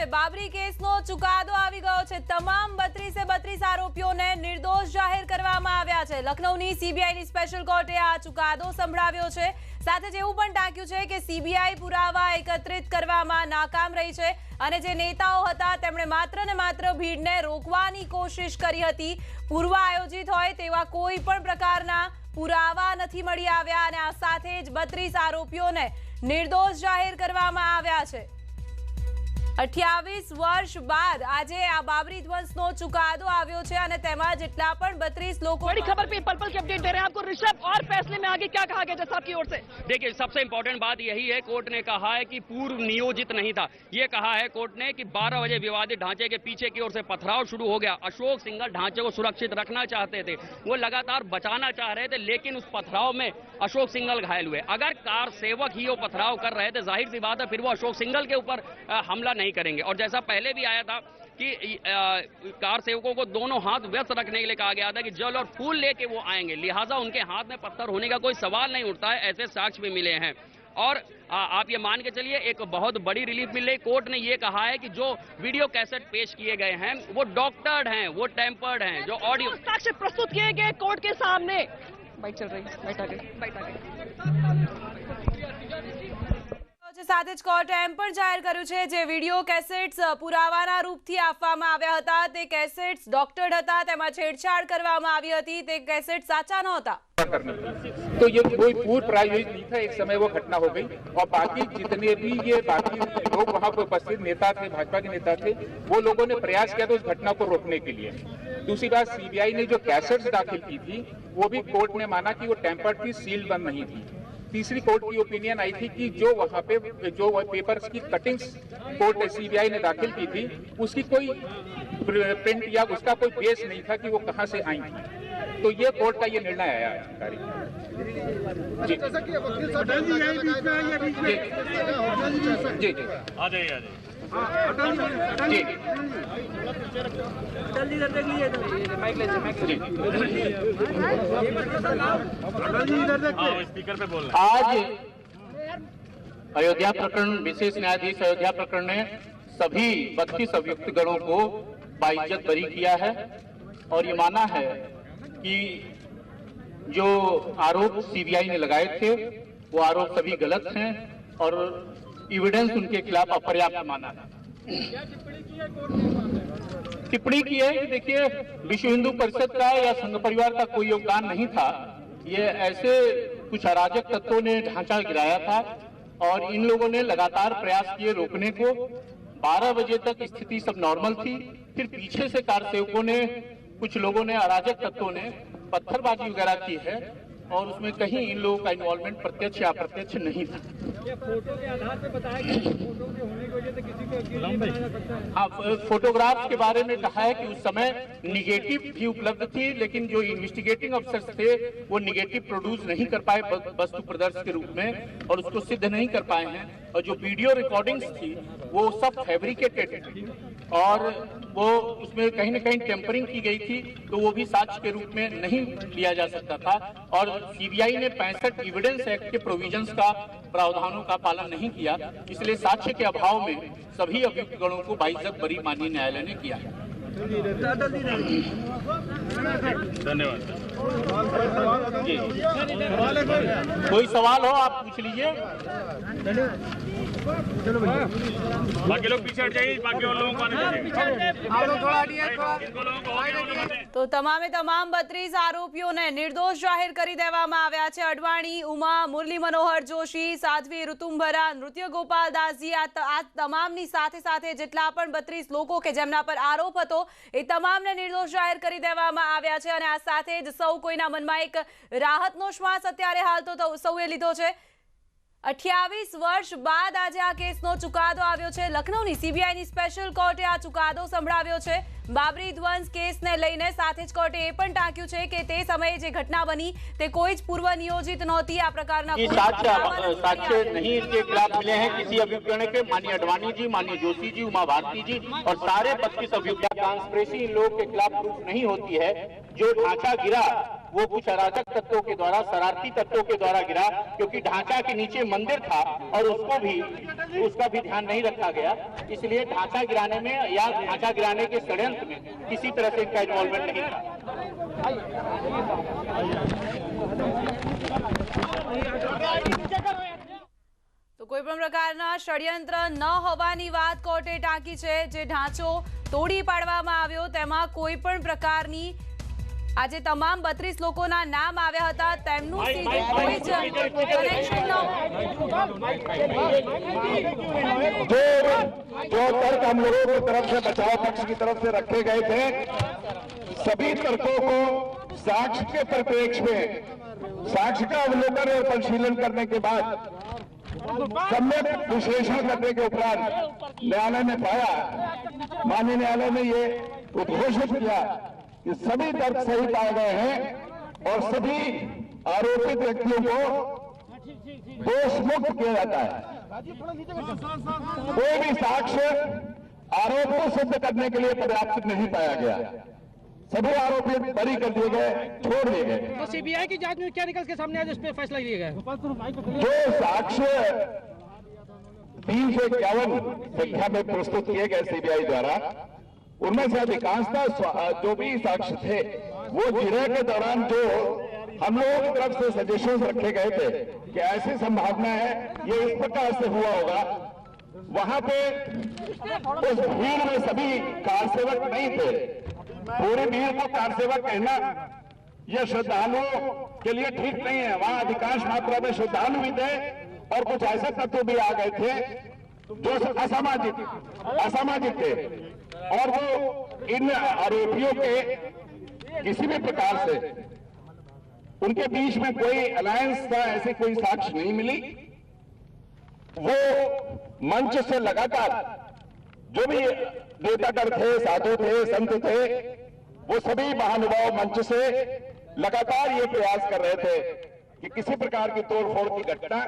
છે બાબરી કેસનો ચુકાદો આવી ગયો છે। તમામ 32 આરોપીઓને નિર્દોષ જાહેર કરવામાં આવ્યા છે। લખનૌની સીબીઆઈની સ્પેશિયલ કોર્ટે આ ચુકાદો સંભળાવ્યો છે। સાથે જ એવું પણ ટાંક્યું છે કે સીબીઆઈ પુરાવા એકત્રિત કરવામાં નાકામ રહી છે અને જે નેતાઓ હતા તેમણે માત્ર ને માત્ર ભીડને રોકવાની કોશિશ કરી હતી। પૂર્વ આયોજિત હોય તેવા કોઈ પણ પ્રકારના પુરાવા નથી મળી આવ્યા અને આ સાથે જ 32 આરોપીઓને નિર્દોષ જાહેર કરવામાં આવ્યા છે। 28 વર્ષ बाद આજે આ બાબરી ધ્વંસનો ચુકાદો આવ્યો છે અને તેમાં જેટલા પણ 32 લોકો बड़ी खबर पे पल पल की अपडेट दे रहे हैं आपको ऋषभ। और फैसले में आगे क्या कहा गया जज साहब की ओर से? देखिए, सबसे इम्पोर्टेंट बात यही है, कोर्ट ने कहा है कि पूर्व नियोजित नहीं था। ये कहा है कोर्ट ने कि 12 बजे विवादित ढांचे के पीछे की ओर से पथराव शुरू हो गया। अशोक सिंघल ढांचे को सुरक्षित रखना चाहते थे, वो लगातार बचाना चाह रहे थे, लेकिन उस पथराव में अशोक सिंघल घायल हुए। अगर कार सेवक ही वो पथराव कर रहे थे, जाहिर सी बात है फिर वो अशोक सिंघल के ऊपर हमला नहीं करेंगे। और जैसा पहले भी आया था कि कार सेवकों को दोनों हाथ व्यस्त रखने के लिए कहा गया था कि जल और फूल लेके वो आएंगे, लिहाजा उनके हाथ में पत्थर होने का कोई सवाल नहीं उठता है। ऐसे साक्ष्य भी मिले हैं और आप ये मान के चलिए एक बहुत बड़ी रिलीफ मिल रही। कोर्ट ने ये कहा है कि जो वीडियो कैसेट पेश किए गए हैं वो डॉक्टर्ड हैं, वो टेम्पर्ड हैं। जो ऑडियो साक्ष्य प्रस्तुत किए गए कोर्ट के सामने, बाइट चल रही है, बाइट आ गई। સાથે જ કોર્ટે એમ પણ જાહેર કર્યું છે જે વિડીયો કેસેટ્સ પુરાવાના રૂપથી આપવામાં આવ્યા હતા તે કેસેટ્સ ડોક્ટર્ડ હતા, તેમાં છેડછાડ કરવામાં આવી હતી, તે કેસેટ સાચા નહોતા। तो ये कोई पूर्व प्रायोजित नहीं था, एक समय वो घटना हो गई और बाकी जितने भी ये बाकी लोग वहाँ पर उपस्थित नेता थे, भाजपा के नेता थे, वो लोगों ने प्रयास किया था उस घटना को रोकने के लिए। दूसरी बात, सीबीआई ने जो कैसेट्स दाखिल की थी वो भी कोर्ट ने माना कि वो टेम्पर्ड थी, सील बंद नहीं थी। तीसरी कोर्ट की ओपिनियन आई थी कि जो वहाँ पे जो पेपर्स की कटिंग्स कोर्ट सीबीआई ने दाखिल की थी उसकी कोई प्रिंट या उसका कोई बेस नहीं था कि वो कहाँ से आई थी। तो ये कोर्ट का ये निर्णय आया अधिकारी जी जी जी आ जाइए जी स्पीकर पे बोल आज अयोध्या प्रकरण विशेष न्यायाधीश अयोध्या प्रकरण ने सभी 32 अभियुक्त गणों को बाइज्जत बरी किया है और ये माना है कि जो आरोप सीबीआई ने लगाए थे वो आरोप सभी गलत हैं और एविडेंस उनके खिलाफ अपर्याप्त माना है। टिप्पणी की है कि देखिए, विश्व हिंदू परिषद का या संघ परिवार का कोई योगदान नहीं था। ये ऐसे कुछ अराजक तत्वों ने ढांचा गिराया था और इन लोगों ने लगातार प्रयास किए रोकने को। 12 बजे तक स्थिति सब नॉर्मल थी, फिर पीछे से कार सेवकों ने, कुछ लोगों ने, अराजक तत्वों ने पत्थरबाजी वगैरह की है और उसमें कहीं इन लोगों का इन्वॉल्वमेंट प्रत्यक्ष या अप्रत्यक्ष नहीं था। फोटो के आधार पर बताया कि फोटो के होने की वजह से किसी को अकेले बनाया जा सकता है। हाँ, फोटोग्राफ्स के बारे में कहा है कि उस समय निगेटिव भी उपलब्ध थी, लेकिन जो इन्वेस्टिगेटिंग अफसर्स थे वो निगेटिव प्रोड्यूस नहीं कर पाए वस्तु प्रदर्शन के रूप में और उसको सिद्ध नहीं कर पाए हैं। और जो वीडियो रिकॉर्डिंग्स थी वो सब फैब्रिकेटेड थी और वो उसमें कहीं न कहीं टेम्परिंग की गई थी, तो वो भी साक्ष्य के रूप में नहीं लिया जा सकता था। और सीबीआई ने 65 एविडेंस एक्ट के प्रोविजंस का, प्रावधानों का पालन नहीं किया, इसलिए साक्ष्य के अभाव में सभी अभियुक्त गणों को बाइज्जत बरी माननीय न्यायालय ने किया। धन्यवाद। जी, कोई सवाल हो आप पूछ लीजिए। बाकी लोग पीछे हट जाइए, बाकी और लोगों को તો તમામે તમામ 32 આરોપીઓને નિર્દોષ જાહેર કરી દેવામાં આવ્યા છે। અડવાણી, ઉમા, મુરલી મનોહર જોશી, સાધ્વી ઋતુંભરા, નૃત્ય ગોપાલ દાસજી, આ તમામની સાથે સાથે જેટલા પણ 32 લોકો કે જેમના પર આરોપ હતો એ તમામને નિર્દોષ જાહેર કરી દેવામાં આવ્યા છે અને આ સાથે જ સૌ કોઈના મનમાં એક રાહતનો શ્વાસ અત્યારે હાલ તો સૌએ લીધો છે। 28 વર્ષ બાદ આજે આ કેસનો ચુકાદો આવ્યો છે। લખનૌની સીબીઆઈની સ્પેશિયલ કોર્ટે આ ચુકાદો સંભળાવ્યો છે બાબરી ધ્વંસ કેસને લઈને। સાથે જ કોર્ટે એ પણ ટાંક્યું છે કે તે સમયે જે ઘટના બની તે કોઈ જ પૂર્વ નિયોજિત નહોતી। આ પ્રકારના साक्ष्य नहीं इसके खिलाफ मिले हैं किसी अभियुक्त के। माननीय अडवाणी जी, माननीय जोशी जी, उमा भारती जी और सारे 25 अभियुक्त, ट्रांसपेरेंसी इन लोगों के खिलाफ प्रूफ नहीं होती है। जो ढांचा गिरा वो कुछ अराजक तत्वों के द्वारा, शरारती तत्वों के द्वारा गिरा, क्योंकि ढांचा के नीचे मंदिर था और उसका भी ध्यान नहीं रखा गया। इसलिए ढांचा गिराने में या ढांचा गिराने के षड्यंत्र में किसी तरह से इनका इन्वॉल्वमेंट नहीं था। તો કોઈ પણ પ્રકારના ષડયંત્ર ન હોવાની વાત કોર્ટે ટાંકી છે। જે ઢાંચો તોડી પાડવામાં આવ્યો તેમાં કોઈ પણ પ્રકારની આજે તમામ 32 લોકોના નામ આવ્યા હતા, તેમનું સીધું કોઈ જ કનેક્શન ન जो तर्क हम लोगों की तरफ से, बचाव पक्ष की तरफ से रखे गए थे, सभी तर्कों को साक्ष्य के परिप्रेक्ष्य में साक्ष्य का अवलोकन और परिशीलन करने के बाद सम्यक विश्लेषण करने के उपरांत न्यायालय ने पाया, माननीय न्यायालय ने ये उद्घोषित किया कि सभी तर्क सही पाए गए हैं और सभी आरोपित व्यक्तियों को दोष मुक्त किया जाता है। कोई भी साक्ष्य आरोप को सिद्ध करने के लिए पर्याप्त नहीं पाया गया, सभी आरोपी बरी कर दिए गए, छोड़ दिए गए। तो सीबीआई की जांच में क्या निकल के सामने आज इस पे फैसला लिया गया? जो साक्ष्य 351 संख्या में प्रस्तुत किए गए सीबीआई द्वारा, उनमें से अधिकांशतः जो भी साक्ष्य थे वो जिरह के दौरान जो हम लोगों की तरफ से सजेशन रखे गए थे कि ऐसी संभावना है ये इस प्रकार से हुआ होगा, वहां पे उस भीड़ में सभी कार सेवक नहीं थे। पूरी भीड़ को कार सेवक कहना यह श्रद्धालुओं के लिए ठीक नहीं है। वहां अधिकांश मात्रा में श्रद्धालु भी थे और कुछ ऐसे तत्व भी आ गए थे जो असामाजिक थे, और वो इन आरोपियों के किसी भी प्रकार से उनके बीच में कोई अलायंस था, ऐसी कोई साक्ष्य नहीं मिली। वो मंच से लगातार जो भी नेतागण थे, साधु थे, संत थे, वो सभी महानुभाव मंच से लगातार ये प्रयास कर रहे थे कि किसी प्रकार की तोड़फोड़ की घटना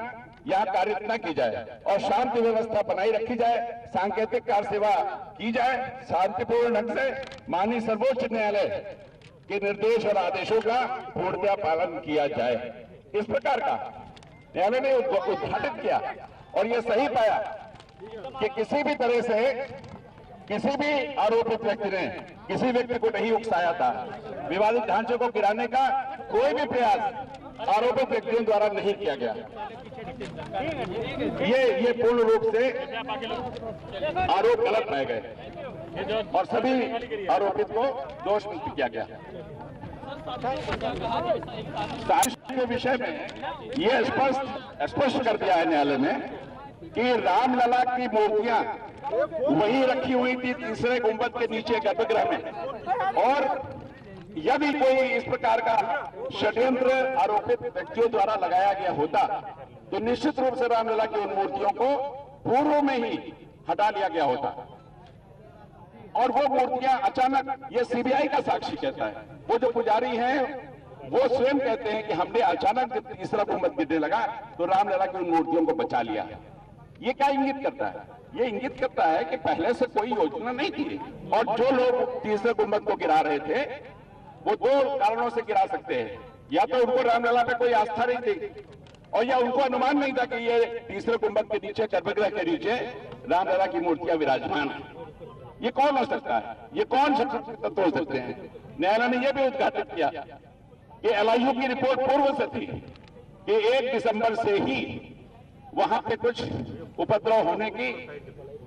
यहां कारित न की जाए और शांति व्यवस्था बनाई रखी जाए, सांकेतिक कार सेवा की जाए, शांतिपूर्ण ढंग से माननीय सर्वोच्च न्यायालय के निर्देश और आदेशों का पूर्णतः पालन किया जाए। इस प्रकार का न्यायालय ने उद्घाटित किया और यह सही पाया कि किसी भी तरह से किसी भी आरोपित व्यक्ति ने किसी व्यक्ति को नहीं उकसाया था। विवादित ढांचे को गिराने का कोई भी प्रयास आरोपित व्यक्तियों द्वारा नहीं किया गया। ये पूर्ण रूप से आरोप गलत पाए गए और सभी आरोपित को दोष मुक्त किया गया। साक्ष्य के विषय में ये स्पष्ट कर दिया है न्यायालय ने कि रामलला की मूर्तियां वहीं रखी हुई थी तीसरे गुंबद के नीचे गर्भगृह में, और यदि कोई इस प्रकार का षड्यंत्र आरोपित व्यक्तियों द्वारा लगाया गया होता तो निश्चित रूप से रामलला की उन मूर्तियों को पूर्व में ही हटा लिया गया होता। और वो मूर्तियां अचानक, ये सीबीआई का साक्षी कहता है, वो जो पुजारी हैं वो स्वयं कहते हैं कि हमने अचानक जब तीसरा गुंबद गिरने लगा तो रामलला की उन मूर्तियों को बचा लिया। ये क्या इंगित करता है? ये इंगित करता है कि पहले से कोई योजना नहीं थी और जो लोग तीसरे गुंबद को गिरा रहे थे वो दो कारणों से गिरा सकते हैं, या तो उनको रामलला पे कोई आस्था नहीं थी और या उनको अनुमान नहीं था कि ये तीसरे गुंबद के नीचे, गर्भगृह के नीचे रामलला की मूर्तियां विराजमान है। ये कौन हो सकता है? ये कौन तत्व हो सकते हैं? न्यायालय ने यह भी उद्घाटित किया कि एलआईयू की रिपोर्ट पूर्व से थी कि 1 दिसंबर से ही वहां पे कुछ उपद्रव होने की,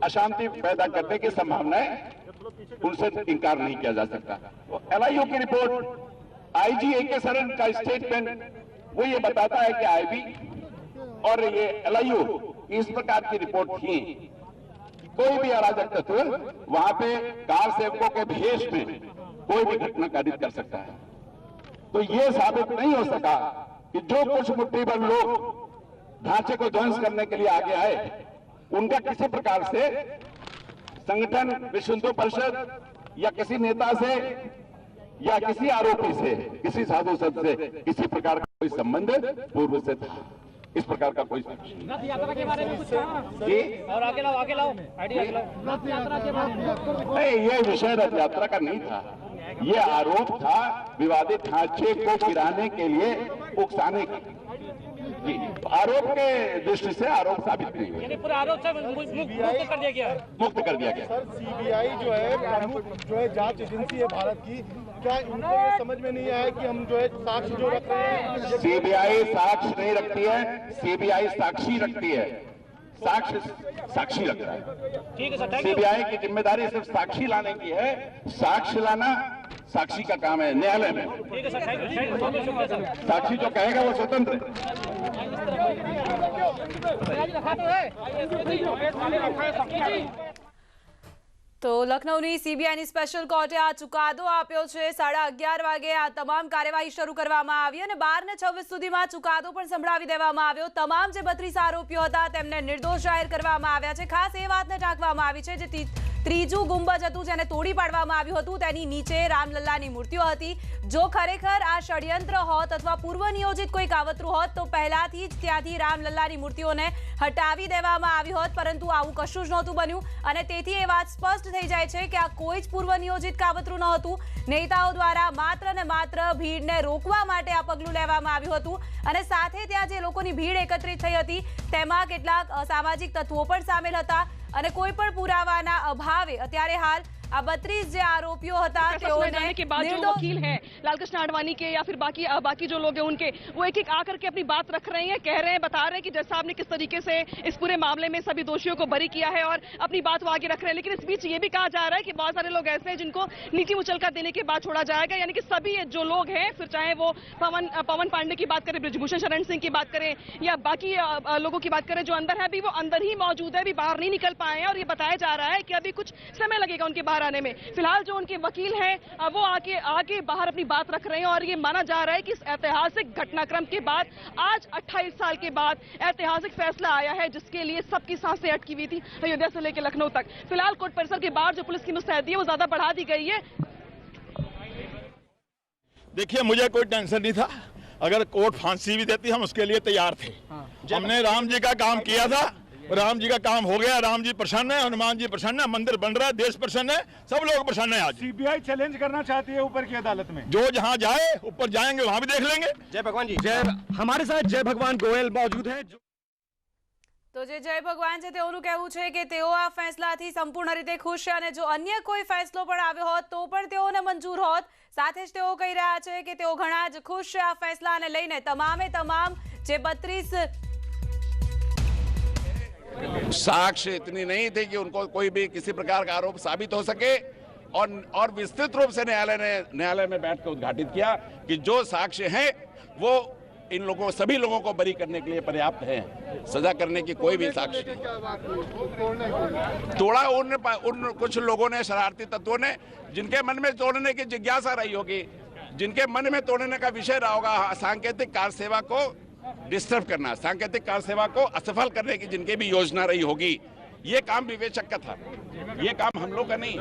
अशांति पैदा करने की संभावनाएं, उनसे इंकार नहीं किया जा सकता। तो एलआईयू की रिपोर्ट, आईजी ए.के. सरन का स्टेटमेंट, वो ये बताता है कि आईबी और ये एलआईयू इस प्रकार की रिपोर्ट थी, कोई भी अराजक तत्व वहां पे कार सेवकों के भेष में कोई भी घटना कारित कर सकता है। तो ये साबित नहीं हो सका कि जो कुछ मुट्ठी भर लोग ढांचे को ध्वंस करने के लिए आगे आए, उनका किसी प्रकार से संगठन, विश्व हिंदू परिषद या किसी नेता से या किसी आरोपी से, किसी साधु संत से किसी प्रकार का कोई संबंध पूर्व से था। इस प्रकार का कोई रथ यात्रा के बारे में कुछ कहा? और आगे लाओ आइडिया आगे लाओ। रथ यात्रा के बारे में नहीं, ये विषय रथ यात्रा का नहीं था। ये आरोप था विवादित ढांचे को गिराने के लिए उकसाने की। जी, आरोप के दृष्टि से आरोप साबित नहीं हुए, पूरा आरोप से मुक्त कर दिया गया है। मुक्त कर दिया गया। सर, सीबीआई जो है प्रमुख जो है जांच एजेंसी है भारत की, क्या इनको ये समझ में नहीं आया कि हम जो है साक्ष्य जो रख रहे हैं? सीबीआई साक्ष्य नहीं रखती है, सीबीआई साक्षी रखती है। साक्ष्य साक्षी रखता है। ठीक है सर, थैंक यू। सीबीआई की जिम्मेदारी सिर्फ साक्षी लाने की है, साक्ष्य लाना साक्षी का काम है न्यायालय में। ठीक है सर, थैंक यू, बहुत बहुत शुक्रिया सर। साक्षी जो कहेगा वो स्वतंत्र है। તો લખનૌની સીબીઆઈની સ્પેશિયલ કોર્ટે આ ચુકાદો આપ્યો છે। 11:30 વાગે આ તમામ કાર્યવાહી શરૂ કરવામાં આવી અને 12:26 સુધીમાં ચુકાદો પણ સંભળાવી દેવામાં આવ્યો। તમામ જે 32 આરોપીઓ હતા તેમને નિર્દોષ જાહેર કરવામાં આવ્યા છે। ખાસ એ વાતને ટાંકવામાં આવી છે જે ત્રીજું ગુંબજ હતું જેને તોડી પાડવામાં આવ્યું હતું તેની નીચે રામલલ્લાની મૂર્તિઓ હતી। જો ખરેખર આ ષડયંત્ર હોત અથવા પૂર્વ નિયોજિત કોઈ કાવતરું હોત તો પહેલાથી જ ત્યાંથી રામલલ્લાની મૂર્તિઓને હટાવી દેવામાં આવી હોત, પરંતુ આવું કશું જ નહોતું બન્યું અને તેથી એ વાત સ્પષ્ટ થઈ જાય છે કે આ કોઈ જ પૂર્વ નિયોજિત કાવતરું ન હતું। નેતાઓ દ્વારા માત્ર ને માત્ર ભીડને રોકવા માટે આ પગલું લેવામાં આવ્યું હતું અને સાથે ત્યાં જે લોકોની ભીડ એકત્રિત થઈ હતી તેમાં કેટલાક અસામાજિક તત્વો પણ સામેલ હતા અને કોઈ પણ પુરાવાના અભાવે અત્યારે હાલ आ 32 जो आरोपियों जाने के बाद जो वकील हैं लालकृष्ण आडवाणी के या फिर बाकी जो लोग हैं उनके, वो एक एक आकर के अपनी बात रख रहे हैं, कह रहे हैं, बता रहे हैं कि जज साहब ने किस तरीके से इस पूरे मामले में सभी दोषियों को बरी किया है और अपनी बात वो आगे रख रहे हैं। लेकिन इस बीच ये भी कहा जा रहा है कि बहुत सारे लोग ऐसे हैं जिनको नीति मुचलका देने के बाद छोड़ा जाएगा, यानी कि सभी जो लोग हैं, फिर चाहे वो पवन पांडे की बात करें, ब्रजभूषण शरण सिंह की बात करें या बाकी लोगों की बात करें जो अंदर है, अभी वो अंदर ही मौजूद है, अभी बाहर नहीं निकल पाए हैं और ये बताया जा रहा है कि अभी कुछ समय लगेगा उनके बाहर आने में। फिलहाल जो उनके वकील हैं वो आगे बाहर अपनी बात रख रहे हैं और ये माना जा रहा है कि इस ऐतिहासिक घटनाक्रम के बाद आज 28 साल के बाद ऐतिहासिक फैसला आया है जिसके लिए सबकी सांसें अटकी हुई थी अयोध्या से लेकर लखनऊ तक। फिलहाल कोर्ट परिसर के बाहर जो पुलिस की मुस्तैदी है वो ज्यादा बढ़ा दी गई है। देखिए, मुझे कोई टेंशन नहीं था, अगर कोर्ट फांसी भी देती हम उसके लिए तैयार थे। हमने राम जी का काम किया था, राम जी का काम हो गया, राम जी प्रसन्न है, हनुमान जी प्रसन्न है, मंदिर बन रहा है, देश प्रसन्न है, सब लोग प्रसन्न है। आज सीबीआई चैलेंज करना चाहती है ऊपर की अदालत में, जो जहां जाए ऊपर जाएंगे वहां भी देख लेंगे। जय भगवान जी। जय, हमारे साथ जय भगवान गोयल मौजूद है। તો જે જય ભગવાન છે તેઓનું કહેવું છે કે તેઓ આ ફેસલાથી સંપૂર્ણ રીતે ખુશ છે અને જો અન્ય કોઈ ફેસલો પણ આવ્યો હોત તો પણ તેઓને મંજૂર હોત। સાથે જ તેઓ કહી રહ્યા છે કે તેઓ ઘણા જ ખુશ છે આ ફેસલાને લઈને। તમામે તમામ જે 32 साक्ष्य इतनी नहीं थी कि उनको कोई भी किसी प्रकार का आरोप साबित हो सके और विस्तृत रूप से न्यायालय में बैठकर उद्घाटित किया कि जो साक्ष्य हैं वो इन लोगों सभी लोगों को बरी करने के लिए पर्याप्त है, सजा करने की कोई भी साक्ष्य तोड़ा उन कुछ लोगों ने, शरारती तत्वों ने, जिनके मन में तोड़ने की जिज्ञासा रही होगी, जिनके मन में तोड़ने का विषय रहा होगा सांकेतिक कार्य सेवा को डिस्टर्ब करना, सांकेतिक कार्य सेवा को असफल करने की जिनकी भी योजना रही होगी। ये काम विवेचक का था, ये काम हम लोग का नहीं।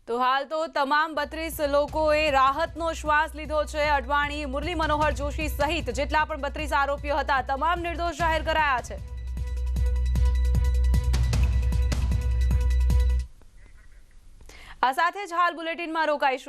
તો હાલ તો તમામ 32 લોકોએ રાહતનો શ્વાસ લીધો છે। અડવાણી, મુરલી મનોહર જોશી સહિત જેટલા પણ 32 આરોપીઓ હતા તમામ નિર્દોષ જાહેર કરાયા છે। આ સાથે જ હાલ બુલેટિનમાં રોકાઈશું।